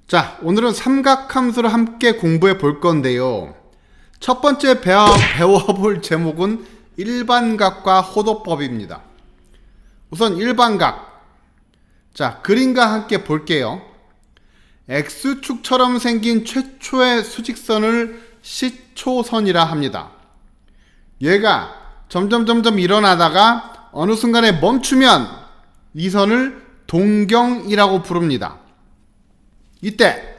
자, 오늘은 삼각함수를 함께 공부해 볼 건데요. 첫 번째 배워볼 제목은 일반각과 호도법입니다. 우선 일반각. 자, 그림과 함께 볼게요. X축처럼 생긴 최초의 수직선을 시초선이라 합니다. 얘가 점점 일어나다가 어느 순간에 멈추면 이 선을 동경이라고 부릅니다. 이때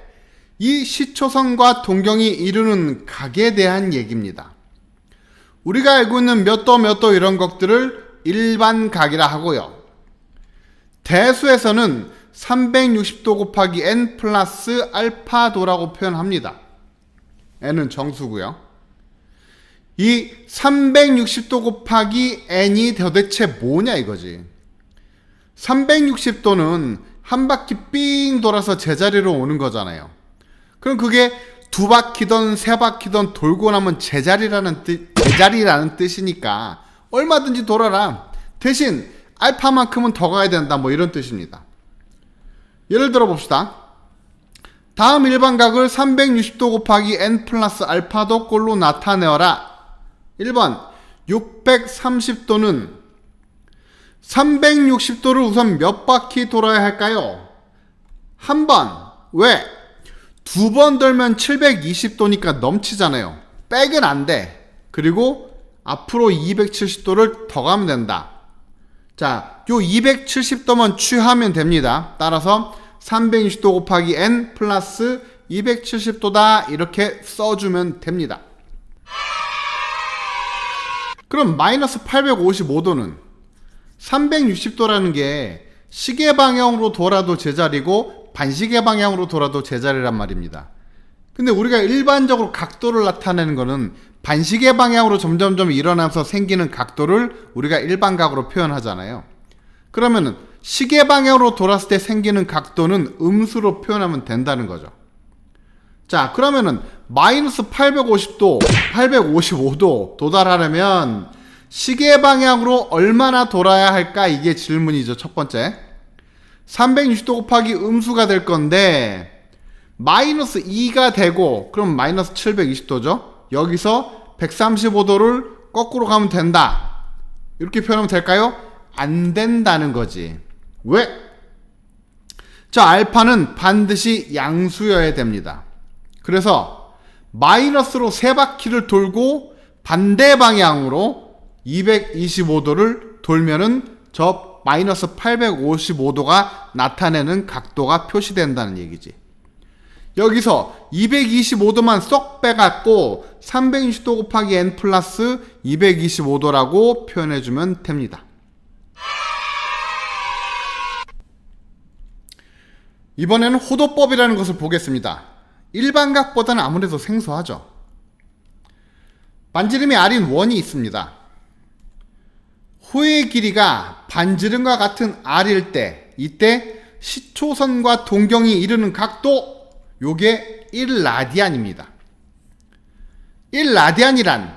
이 시초선과 동경이 이루는 각에 대한 얘기입니다. 우리가 알고 있는 몇 도 이런 것들을 일반각이라 하고요. 대수에서는 360도 곱하기 n 플러스 알파도라고 표현합니다. n은 정수고요. 이 360도 곱하기 n이 도대체 뭐냐 이거지. 360도는 한 바퀴 삥 돌아서 제자리로 오는 거잖아요. 그럼 그게 두 바퀴든 세 바퀴든 돌고 나면 제자리라는 뜻이니까 얼마든지 돌아라. 대신 알파만큼은 더 가야 된다. 뭐 이런 뜻입니다. 예를 들어 봅시다. 다음 일반각을 360도 곱하기 n 플러스 알파도 꼴로 나타내어라. 1번 630도는 360도를 우선 몇 바퀴 돌아야 할까요? 한 번. 왜? 두 번 돌면 720도니까 넘치잖아요. 백은 안 돼. 그리고 앞으로 270도를 더 가면 된다. 자, 요 270도만 취하면 됩니다. 따라서 360도 곱하기 n 플러스 270도다 이렇게 써주면 됩니다. 그럼 마이너스 855도는 360도라는 게 시계 방향으로 돌아도 제자리고 반시계 방향으로 돌아도 제자리란 말입니다. 근데 우리가 일반적으로 각도를 나타내는 거는 반시계 방향으로 점점 일어나면서 생기는 각도를 우리가 일반각으로 표현하잖아요. 그러면은 시계 방향으로 돌았을 때 생기는 각도는 음수로 표현하면 된다는 거죠. 자, 그러면은 마이너스 850도, 855도 도달하려면 시계 방향으로 얼마나 돌아야 할까? 이게 질문이죠. 첫 번째. 360도 곱하기 음수가 될 건데 마이너스 2가 되고 그럼 마이너스 720도죠. 여기서 135도를 거꾸로 가면 된다. 이렇게 표현하면 될까요? 안 된다는 거지. 왜? 저 알파는 반드시 양수여야 됩니다. 그래서 마이너스로 세 바퀴를 돌고 반대 방향으로 225도를 돌면은 저 마이너스 855도가 나타내는 각도가 표시된다는 얘기지. 여기서 225도만 쏙 빼갖고 360도 곱하기 n 플러스 225도라고 표현해주면 됩니다. 이번에는 호도법이라는 것을 보겠습니다. 일반각보다는 아무래도 생소하죠. 반지름이 r인 원이 있습니다. 호의 길이가 반지름과 같은 r일 때 이때 시초선과 동경이 이루는 각도 요게 1라디안입니다. 1라디안이란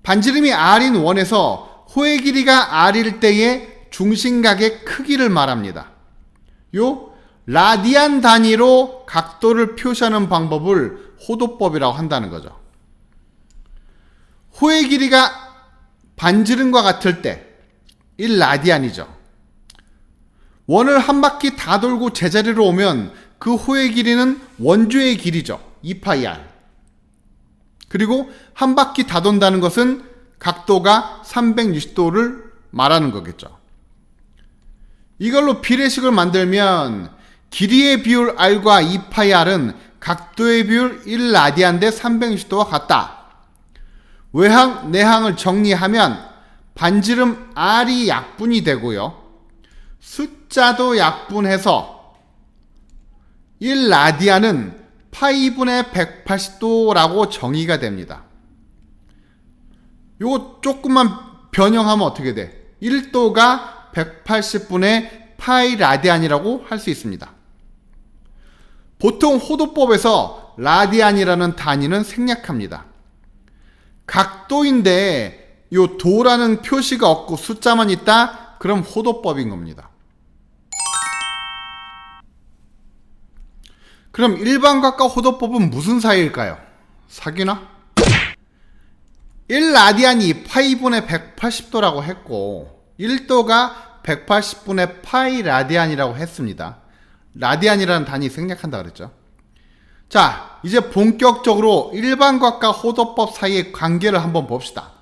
반지름이 r인 원에서 호의 길이가 r일 때의 중심각의 크기를 말합니다. 요 라디안 단위로 각도를 표시하는 방법을 호도법이라고 한다는 거죠. 호의 길이가 반지름과 같을 때 1라디안이죠. 원을 한 바퀴 다 돌고 제자리로 오면 그 호의 길이는 원주의 길이죠. 2파이r. 그리고 한 바퀴 다 돈다는 것은 각도가 360도를 말하는 거겠죠. 이걸로 비례식을 만들면 길이의 비율 r과 2파이r은 각도의 비율 1라디안 대 360도와 같다. 외항, 내항을 정리하면 반지름 r이 약분이 되고요. 숫자도 약분해서 1라디안은 파이분의 180도라고 정의가 됩니다. 요거 조금만 변형하면 어떻게 돼? 1도가 180분의 파이 라디안이라고 할 수 있습니다. 보통 호도법에서 라디안이라는 단위는 생략합니다. 각도인데 요 도라는 표시가 없고 숫자만 있다? 그럼 호도법인 겁니다. 그럼 일반각과 호도법은 무슨 사이일까요? 사귀나? 1라디안이 파이분의 180도라고 했고 1도가 180분의 파이 라디안이라고 했습니다. 라디안이라는 단위 생략한다 그랬죠. 자, 이제 본격적으로 일반각과 호도법 사이의 관계를 한번 봅시다.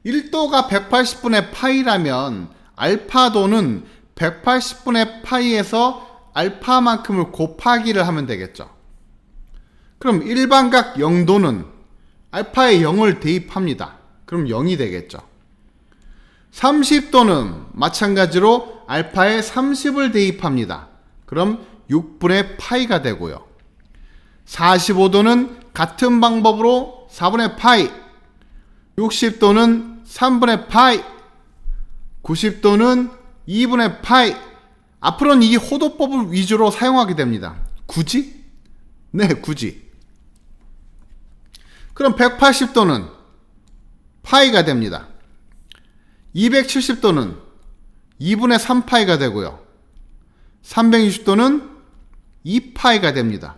1도가 180분의 파이라면 알파도는 180분의 파이에서 알파만큼을 곱하기를 하면 되겠죠. 그럼 일반각 0도는 알파에 0을 대입합니다. 그럼 0이 되겠죠. 30도는 마찬가지로 알파에 30을 대입합니다. 그럼 6분의 파이가 되고요. 45도는 같은 방법으로 4분의 파이, 60도는 3분의 파이, 90도는 2분의 파이. 앞으로는 이 호도법을 위주로 사용하게 됩니다. 굳이? 네, 굳이. 그럼 180도는 파이가 됩니다. 270도는 2분의 3파이가 되고요. 360도는 2파이가 됩니다.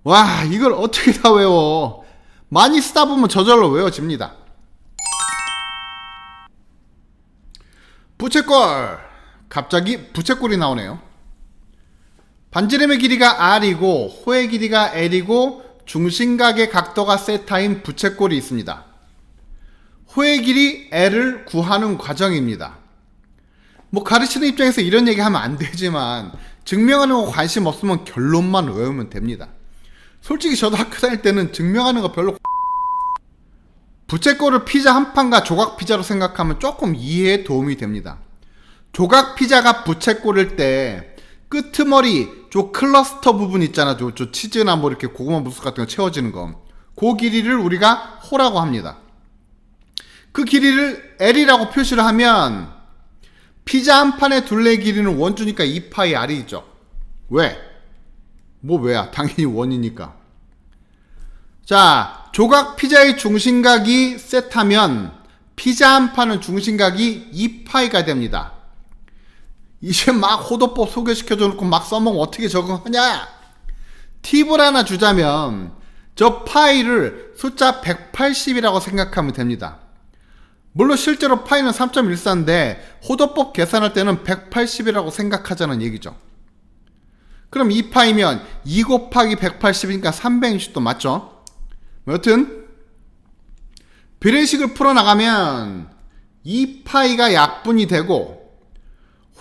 와, 이걸 어떻게 다 외워? 많이 쓰다 보면 저절로 외워집니다. 부채꼴! 갑자기 부채꼴이 나오네요. 반지름의 길이가 R이고 호의 길이가 L이고 중심각의 각도가 세타인 부채꼴이 있습니다. 호의 길이 L을 구하는 과정입니다. 뭐 가르치는 입장에서 이런 얘기 하면 안 되지만 증명하는 거 관심 없으면 결론만 외우면 됩니다. 솔직히 저도 학교 다닐 때는 증명하는 거 별로 부채꼴을 피자 한 판과 조각 피자로 생각하면 조금 이해에 도움이 됩니다. 조각 피자가 부채꼴일 때 끄트머리 저 클러스터 부분 있잖아. 저 치즈나 뭐 이렇게 고구마 무스 같은 거 채워지는 거. 그 길이를 우리가 호라고 합니다. 그 길이를 L이라고 표시를 하면 피자 한 판의 둘레 길이는 원주니까 2파이 R이죠. 왜? 뭐 왜야? 당연히 원이니까. 자, 조각 피자의 중심각이 세타면 피자 한 판은 중심각이 2파이가 됩니다. 이제 막 호도법 소개시켜줘 놓고 막 써먹으면 어떻게 적응하냐? 팁을 하나 주자면 저 파이를 숫자 180이라고 생각하면 됩니다. 물론 실제로 파이는 3.14인데 호도법 계산할 때는 180이라고 생각하자는 얘기죠. 그럼 2파이면 2 곱하기 180이니까 360도 맞죠? 여튼 비례식을 풀어나가면 2파이가 약분이 되고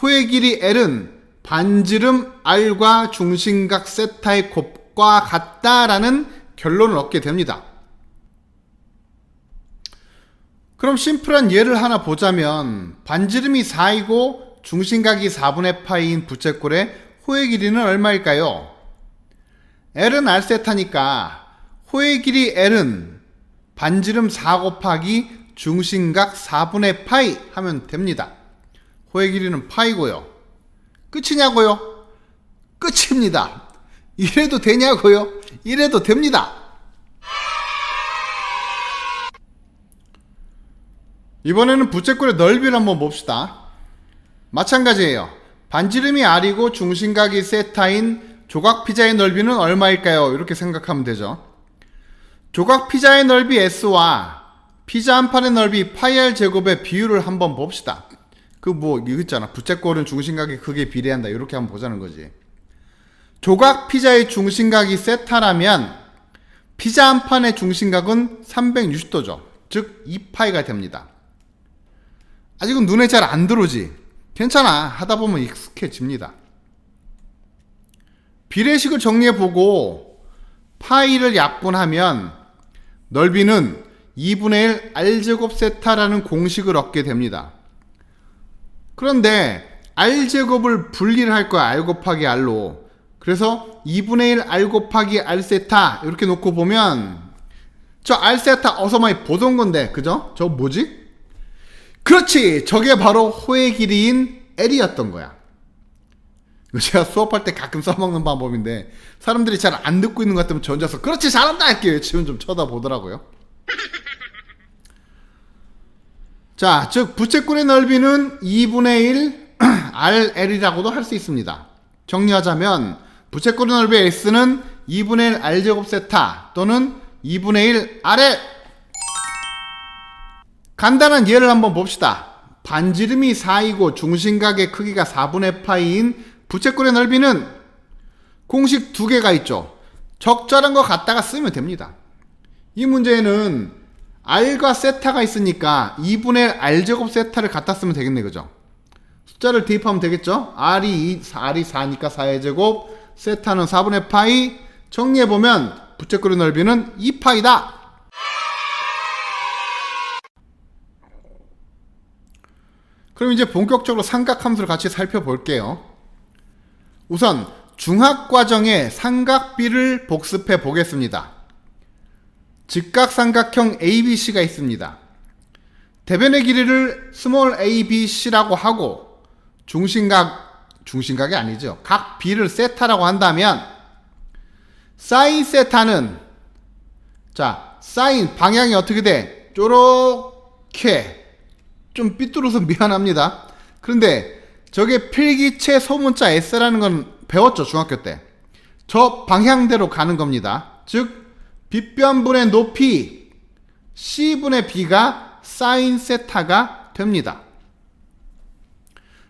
호의 길이 L은 반지름 R과 중심각 세타의 곱과 같다라는 결론을 얻게 됩니다. 그럼 심플한 예를 하나 보자면 반지름이 4이고 중심각이 4분의 파이인 부채꼴의 호의 길이는 얼마일까요? L은 R세타니까 호의 길이 L은 반지름 4 곱하기 중심각 4분의 파이 하면 됩니다. 호의 길이는 파이고요. 끝이냐고요? 끝입니다. 이래도 되냐고요? 이래도 됩니다. 이번에는 부채꼴의 넓이를 한번 봅시다. 마찬가지예요. 반지름이 R이고 중심각이 세타인 조각 피자의 넓이는 얼마일까요? 이렇게 생각하면 되죠. 조각 피자의 넓이 S와 피자 한 판의 넓이 파이 R 제곱의 비율을 한번 봅시다. 이거 있잖아. 부채꼴은 중심각이 크게 비례한다. 이렇게 한번 보자는 거지. 조각 피자의 중심각이 세타라면 피자 한 판의 중심각은 360도죠. 즉 2파이가 됩니다. 아직은 눈에 잘 안 들어오지? 괜찮아. 하다 보면 익숙해집니다. 비례식을 정리해보고 파이를 약분하면 넓이는 2분의 1 R제곱 세타라는 공식을 얻게 됩니다. 그런데 R제곱을 분리를 할 거야. R 곱하기 R로. 그래서 2분의 1 R 곱하기 R 세타 이렇게 놓고 보면 저 R 세타 어서 많이 보던 건데 그죠? 저 뭐지? 그렇지! 저게 바로 호의 길이인 L이었던 거야. 이거 제가 수업할 때 가끔 써먹는 방법인데 사람들이 잘 안 듣고 있는 것 같으면 저 혼자서 그렇지 잘한다! 이렇게 외치면 좀 쳐다보더라고요. 자, 즉 부채꼴의 넓이는 2분의 1 RL이라고도 할 수 있습니다. 정리하자면 부채꼴의 넓이 S는 2분의 1 R제곱 세타 또는 2분의 1 RL. 간단한 예를 한번 봅시다. 반지름이 4이고 중심각의 크기가 4분의 파이인 부채꼴의 넓이는 공식 두 개가 있죠. 적절한 거 갖다가 쓰면 됩니다. 이 문제에는 R과 세타가 있으니까 2분의 R제곱 세타를 갖다 쓰면 되겠네, 그죠? 숫자를 대입하면 되겠죠? R이 4니까 4의 제곱, 세타는 4분의 파이. 정리해보면 부채꼴의 넓이는 2파이다. 그럼 이제 본격적으로 삼각함수를 같이 살펴볼게요. 우선 중학과정의 삼각비를 복습해 보겠습니다. 직각삼각형 ABC가 있습니다. 대변의 길이를 스몰 ABC라고 하고 중심각이 아니죠. 각 B를 세타라고 한다면 사인 세타는 사인 방향이 어떻게 돼? 쪼렇게 좀 삐뚤어서 미안합니다. 그런데 저게 필기체 소문자 S라는 건 배웠죠, 중학교 때. 저 방향대로 가는 겁니다. 즉 빗변분의 높이 C분의 B가 사인 세타가 됩니다.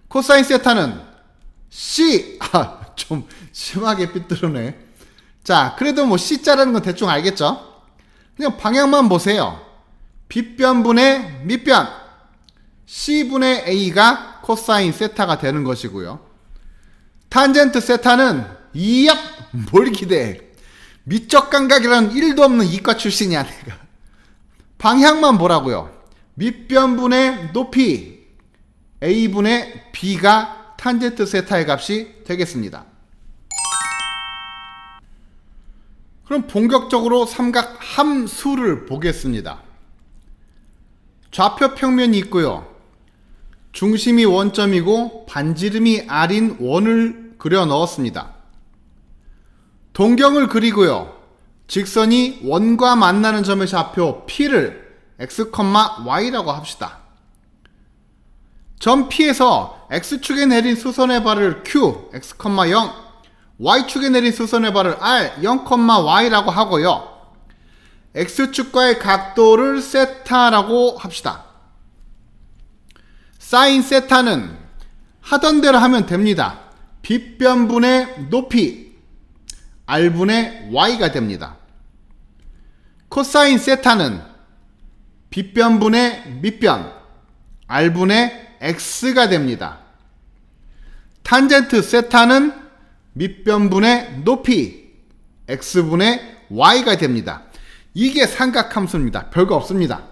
코사인 세타는 C. 좀 심하게 삐뚤어네. 자, 그래도 뭐 C자라는 건 대충 알겠죠? 그냥 방향만 보세요. 빗변분의 밑변 C분의 A가 코사인 세타가 되는 것이고요. 탄젠트 세타는 뭘 기대해. 미적 감각이라는 1도 없는 이과 출신이야 내가. 방향만 보라고요. 밑변분의 높이 A분의 B가 탄젠트 세타의 값이 되겠습니다. 그럼 본격적으로 삼각 함수를 보겠습니다. 좌표 평면이 있고요. 중심이 원점이고 반지름이 R인 원을 그려 넣었습니다. 동경을 그리고요. 직선이 원과 만나는 점의 좌표 P를 X, Y라고 합시다. 점 P에서 X축에 내린 수선의 발을 Q, X, 0, Y축에 내린 수선의 발을 R, 0, Y라고 하고요. X축과의 각도를 세타라고 합시다. 사인 세타는 하던 대로 하면 됩니다. 빗변분의 높이 R분의 Y가 됩니다. 코사인 세타는 빗변분의 밑변 R분의 X가 됩니다. 탄젠트 세타는 밑변분의 높이 X분의 Y가 됩니다. 이게 삼각함수입니다. 별거 없습니다.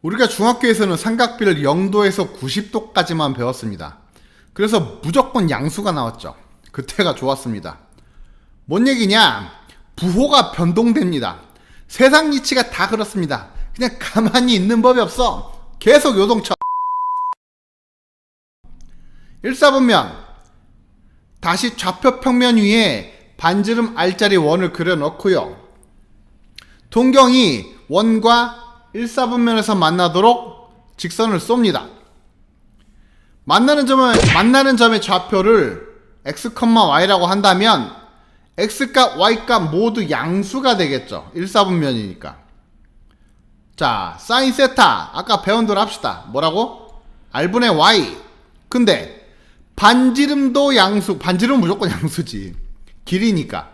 우리가 중학교에서는 삼각비를 0도에서 90도까지만 배웠습니다. 그래서 무조건 양수가 나왔죠. 그때가 좋았습니다. 뭔 얘기냐? 부호가 변동됩니다. 세상 이치가 다 그렇습니다. 그냥 가만히 있는 법이 없어. 계속 요동쳐. 1사분면 다시 좌표 평면 위에 반지름 R자리 원을 그려 넣고요. 동경이 원과 1사분면에서 만나도록 직선을 쏩니다. 만나는 점의 좌표를 X, Y라고 한다면 X값, Y값 모두 양수가 되겠죠. 1사분면이니까. 자, 사인 세타 아까 배운 대로 합시다. 뭐라고? R분의 Y. 근데 반지름도 양수, 반지름은 무조건 양수지. 길이니까.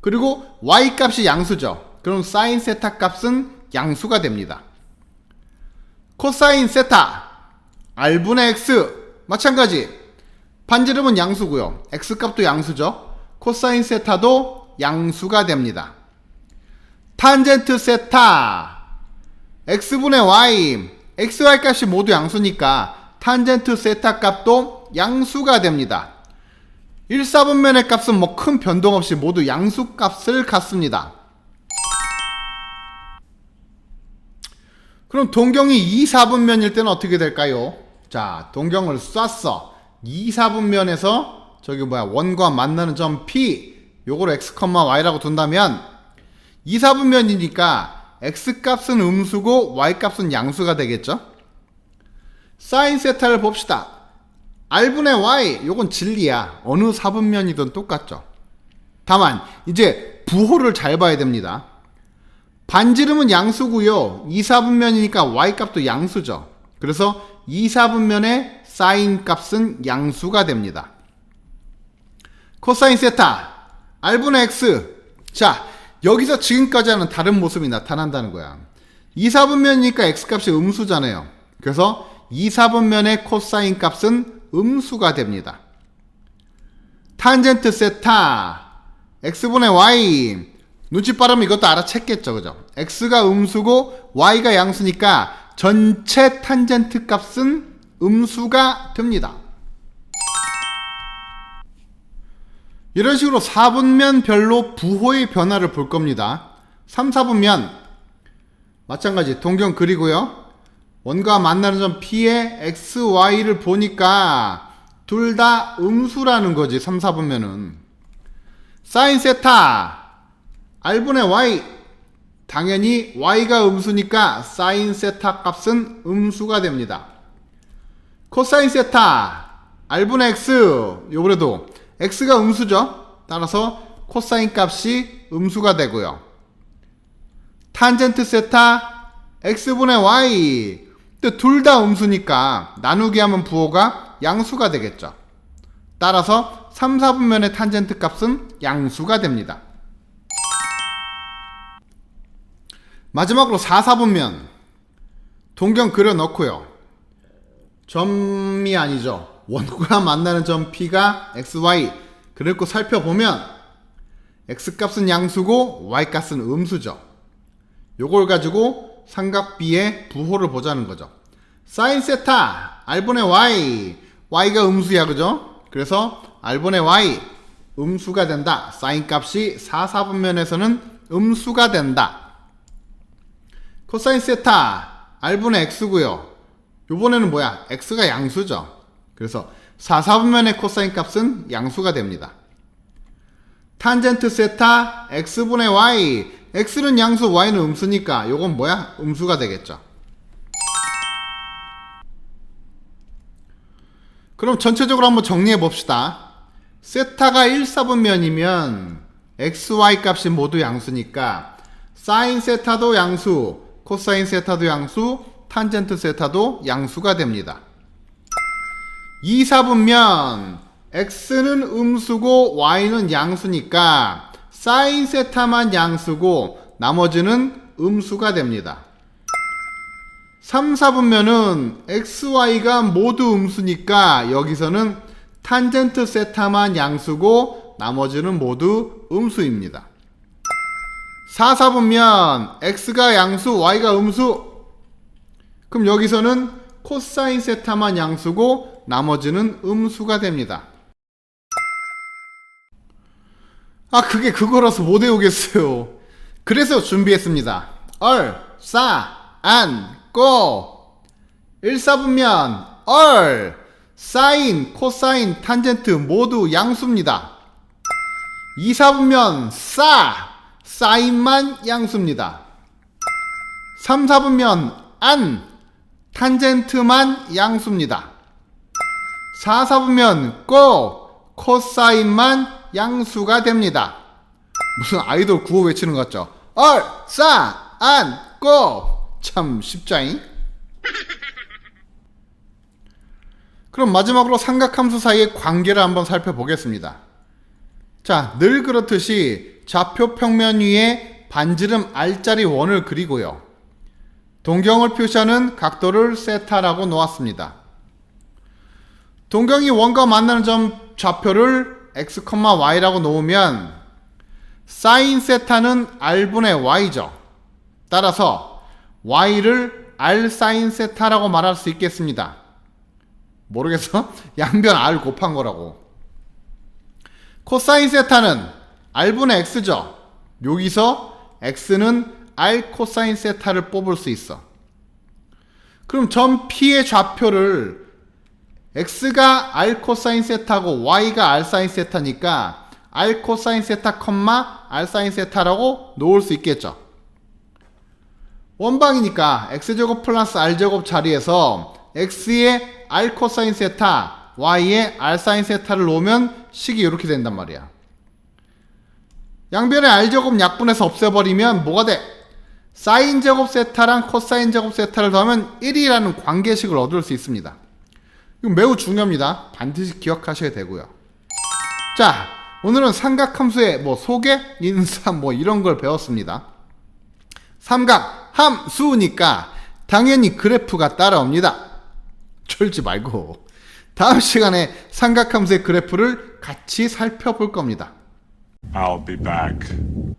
그리고 Y값이 양수죠. 그럼 사인 세타 값은 양수가 됩니다. 코사인 세타 R분의 X 마찬가지. 반지름은 양수고요. X값도 양수죠. 코사인 세타도 양수가 됩니다. 탄젠트 세타 X분의 Y XY 값이 모두 양수니까 탄젠트 세타 값도 양수가 됩니다. 1사분면의 값은 뭐 큰 변동 없이 모두 양수 값을 갖습니다. 그럼 동경이 2사분면일 때는 어떻게 될까요? 자, 동경을 쐈어. 2사분면에서 저기 원과 만나는 점 P 요거를 X, Y라고 둔다면 2사분면이니까 X값은 음수고 Y값은 양수가 되겠죠? 사인 세타를 봅시다. R분의 Y 요건 진리야. 어느 사분면이든 똑같죠. 다만 이제 부호를 잘 봐야 됩니다. 반지름은 양수고요. 2사분면이니까 Y 값도 양수죠. 그래서 2사분면의 사인 값은 양수가 됩니다. 코사인 세타 R분의 X. 자, 여기서 지금까지 는 다른 모습이 나타난다는 거야. 2사분면이니까 X 값이 음수잖아요. 그래서 2사분면의 코사인 값은 음수가 됩니다. 탄젠트 세타 X분의 Y. 눈치 빠르면 이것도 알아챘겠죠, 그죠? X가 음수고 Y가 양수니까 전체 탄젠트 값은 음수가 됩니다. 이런 식으로 4분면별로 부호의 변화를 볼 겁니다. 3, 4분면 마찬가지 동경 그리고요. 원과 만나는 점 P의 X, Y를 보니까 둘 다 음수라는 거지. 3, 4분면은 사인 세타 R분의 Y. 당연히 Y가 음수니까 사인 세타 값은 음수가 됩니다. 코사인 세타 R분의 X. 요번에도 X가 음수죠. 따라서 코사인 값이 음수가 되고요. 탄젠트 세타 X분의 Y. 둘 다 음수니까 나누기 하면 부호가 양수가 되겠죠. 따라서 3, 4분면의 탄젠트 값은 양수가 됩니다. 마지막으로 4, 4분면 동경 그려 넣고요. 점이 아니죠. 원과 만나는 점 P가 XY. 그리고 살펴보면 X값은 양수고 Y값은 음수죠. 요걸 가지고 삼각 B의 부호를 보자는 거죠. 사인 세타 R분의 Y. Y가 음수야, 그죠? 그래서 R분의 Y 음수가 된다. 사인 값이 4, 4분면에서는 음수가 된다. 코사인 세타 R분의 X고요. 요번에는 뭐야? X가 양수죠. 그래서 4, 4분면의 코사인 값은 양수가 됩니다. 탄젠트 세타 X분의 Y. X는 양수, Y는 음수니까 요건 뭐야? 음수가 되겠죠. 그럼 전체적으로 한번 정리해 봅시다. 세타가 1, 4분면이면 X, Y 값이 모두 양수니까 사인 세타도 양수, 코사인 세타도 양수, 탄젠트 세타도 양수가 됩니다. 2, 4분면 X는 음수고 Y는 양수니까 사인 세타만 양수고 나머지는 음수가 됩니다. 3, 4분면은 X, Y가 모두 음수니까 여기서는 탄젠트 세타만 양수고 나머지는 모두 음수입니다. 4, 4분면 X가 양수, Y가 음수. 그럼 여기서는 코사인 세타만 양수고 나머지는 음수가 됩니다. 그게 그거라서 못 외우겠어요. 그래서 준비했습니다. 얼, 싸, 안, 꼬. 1, 4분면 얼, 사인, 코사인, 탄젠트 모두 양수입니다. 2, 4분면 싸, 사인만 양수입니다. 3, 4분면 안, 탄젠트만 양수입니다. 4, 4분면 꼬, 코사인만 양수가 됩니다. 무슨 아이돌 구호 외치는 것 같죠? 얼, 싸, 안, 꼬. 참 쉽자잉? 그럼 마지막으로 삼각함수 사이의 관계를 한번 살펴보겠습니다. 자, 늘 그렇듯이 좌표 평면 위에 반지름 R자리 원을 그리고요. 동경을 표시하는 각도를 세타라고 놓았습니다. 동경이 원과 만나는 점 좌표를 x, y라고 놓으면 사인 세타는 R분의 y죠. 따라서 y를 R 사인 세타라고 말할 수 있겠습니다. 모르겠어? 양변 R 곱한 거라고. 코사인 세타는 R분의 x죠. 여기서 x는 R 코사인 세타를 뽑을 수 있어. 그럼 점 P의 좌표를 x가 R 코사인 세타고 y가 R 사인 세타니까 R 코사인 세타, R 사인 세타라고 놓을 수 있겠죠. 원방이니까 x제곱 플러스 r제곱 자리에서 x의 R 코사인 세타, y에 rsin 세타를 놓으면 식이 이렇게 된단 말이야. 양변의 r제곱 약분해서 없애버리면 뭐가 돼? 사인 제곱 세타랑 코사인 제곱 세타를 더하면 1이라는 관계식을 얻을 수 있습니다. 이거 매우 중요합니다. 반드시 기억하셔야 되고요. 자, 오늘은 삼각함수의 소개, 인사 이런 걸 배웠습니다. 삼각 함수니까 당연히 그래프가 따라옵니다. 졸지 말고 다음 시간에 삼각함수의 그래프를 같이 살펴볼 겁니다. I'll be back.